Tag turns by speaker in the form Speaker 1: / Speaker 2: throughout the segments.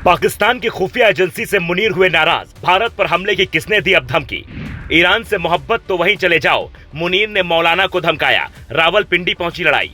Speaker 1: पाकिस्तान की खुफिया एजेंसी से मुनीर हुए नाराज, भारत पर हमले की किसने दी अब धमकी। ईरान से मोहब्बत तो वहीं चले जाओ, मुनीर ने मौलाना को धमकाया, रावलपिंडी पहुंची लड़ाई।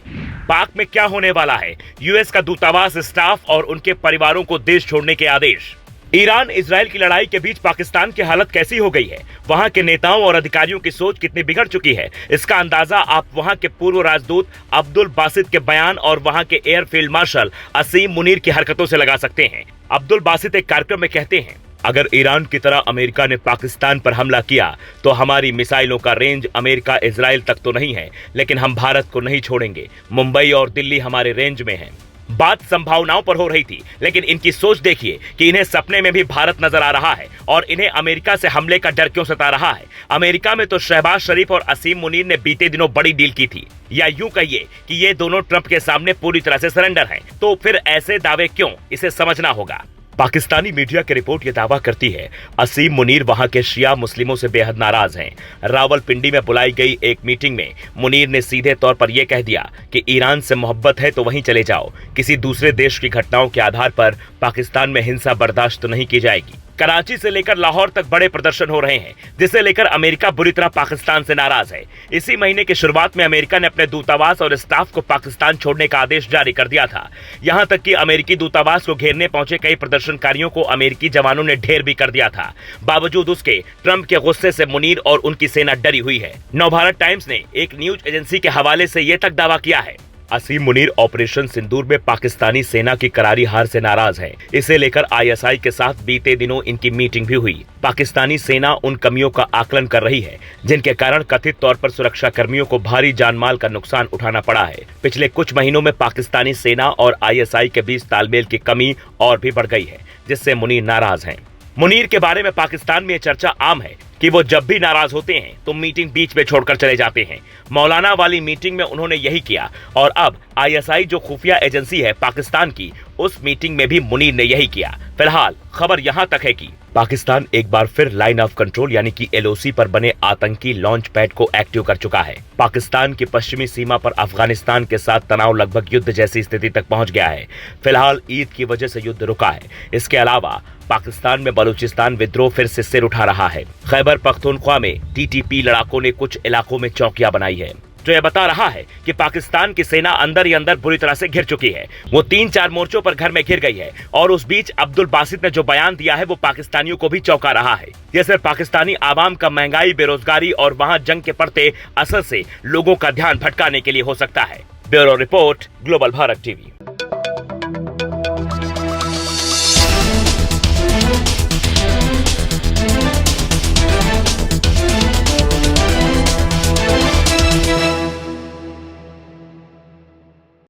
Speaker 1: पाक में क्या होने वाला है, यूएस का दूतावास, स्टाफ और उनके परिवारों को देश छोड़ने के आदेश। ईरान इजराइल की लड़ाई के बीच पाकिस्तान की हालत कैसी हो गई है, वहां के नेताओं और अधिकारियों की सोच कितनी बिगड़ चुकी है, इसका अंदाजा आप वहां के पूर्व राजदूत अब्दुल बासित के बयान और वहां के एयरफील्ड मार्शल असीम मुनीर की हरकतों से लगा सकते हैं। अब्दुल बासित एक कार्यक्रम में कहते हैं, अगर ईरान की तरह अमेरिका ने पाकिस्तान पर हमला किया तो हमारी मिसाइलों का रेंज अमेरिका इजराइल तक तो नहीं है, लेकिन हम भारत को नहीं छोड़ेंगे। मुंबई और दिल्ली हमारे रेंज में हैं। बात संभावनाओं पर हो रही थी, लेकिन इनकी सोच देखिए कि इन्हें सपने में भी भारत नजर आ रहा है और इन्हें अमेरिका से हमले का डर क्यों सता रहा है। अमेरिका में तो शहबाज शरीफ और असीम मुनीर ने बीते दिनों बड़ी डील की थी, या यूं कहिए कि ये दोनों ट्रंप के सामने पूरी तरह से सरेंडर हैं। तो फिर ऐसे दावे क्यों, इसे समझना होगा। पाकिस्तानी मीडिया की रिपोर्ट ये दावा करती है, असीम मुनीर वहां के शिया मुस्लिमों से बेहद नाराज हैं। रावलपिंडी में बुलाई गई एक मीटिंग में मुनीर ने सीधे तौर पर यह कह दिया कि ईरान से मोहब्बत है तो वहीं चले जाओ, किसी दूसरे देश की घटनाओं के आधार पर पाकिस्तान में हिंसा बर्दाश्त नहीं की जाएगी। कराची से लेकर लाहौर तक बड़े प्रदर्शन हो रहे हैं, जिसे लेकर अमेरिका बुरी तरह पाकिस्तान से नाराज है। इसी महीने की शुरुआत में अमेरिका ने अपने दूतावास और स्टाफ को पाकिस्तान छोड़ने का आदेश जारी कर दिया था। यहां तक कि अमेरिकी दूतावास को घेरने पहुंचे कई प्रदर्शनकारियों को अमेरिकी जवानों ने ढेर भी कर दिया था। बावजूद उसके ट्रंप के गुस्से से मुनीर और उनकी सेना डरी हुई है। नवभारत टाइम्स ने एक न्यूज एजेंसी के हवाले से यह तक दावा किया है, असीम मुनीर ऑपरेशन सिंदूर में पाकिस्तानी सेना की करारी हार से नाराज है। इसे लेकर आईएसआई के साथ बीते दिनों इनकी मीटिंग भी हुई। पाकिस्तानी सेना उन कमियों का आकलन कर रही है जिनके कारण कथित तौर पर सुरक्षा कर्मियों को भारी जानमाल का नुकसान उठाना पड़ा है। पिछले कुछ महीनों में पाकिस्तानी सेना और आईएसआई के बीच तालमेल की कमी और भी बढ़ गई है, जिससे मुनीर नाराज हैं। मुनीर के बारे में पाकिस्तान में यह चर्चा आम है कि वो जब भी नाराज होते हैं तो मीटिंग बीच में छोड़कर चले जाते हैं। मौलाना वाली मीटिंग में उन्होंने यही किया और अब आईएसआई जो खुफिया एजेंसी है पाकिस्तान की, उस मीटिंग में भी मुनीर ने यही किया। फिलहाल खबर यहां तक है कि पाकिस्तान एक बार फिर लाइन ऑफ कंट्रोल यानी कि एलओसी पर बने आतंकी लॉन्च पैड को एक्टिव कर चुका है। पाकिस्तान की पश्चिमी सीमा पर अफगानिस्तान के साथ तनाव लगभग युद्ध जैसी स्थिति तक पहुंच गया है। फिलहाल ईद की वजह से युद्ध रुका है। इसके अलावा पाकिस्तान में बलूचिस्तान विद्रोह फिर से सिर उठा रहा है। खैबर पख्तूनख्वा में टीटीपी लड़ाकों ने कुछ इलाकों में चौकियां बनाई है, जो यह बता रहा है कि पाकिस्तान की सेना अंदर ही अंदर बुरी तरह से घिर चुकी है। वो 3-4 मोर्चों पर घर में घिर गई है और उस बीच अब्दुल बासित ने जो बयान दिया है वो पाकिस्तानियों को भी चौंका रहा है। यह सिर्फ पाकिस्तानी आवाम का महंगाई, बेरोजगारी और वहां जंग के पड़ते असर से लोगों का ध्यान भटकाने के लिए हो सकता है। Bureau report, global Bharat TV.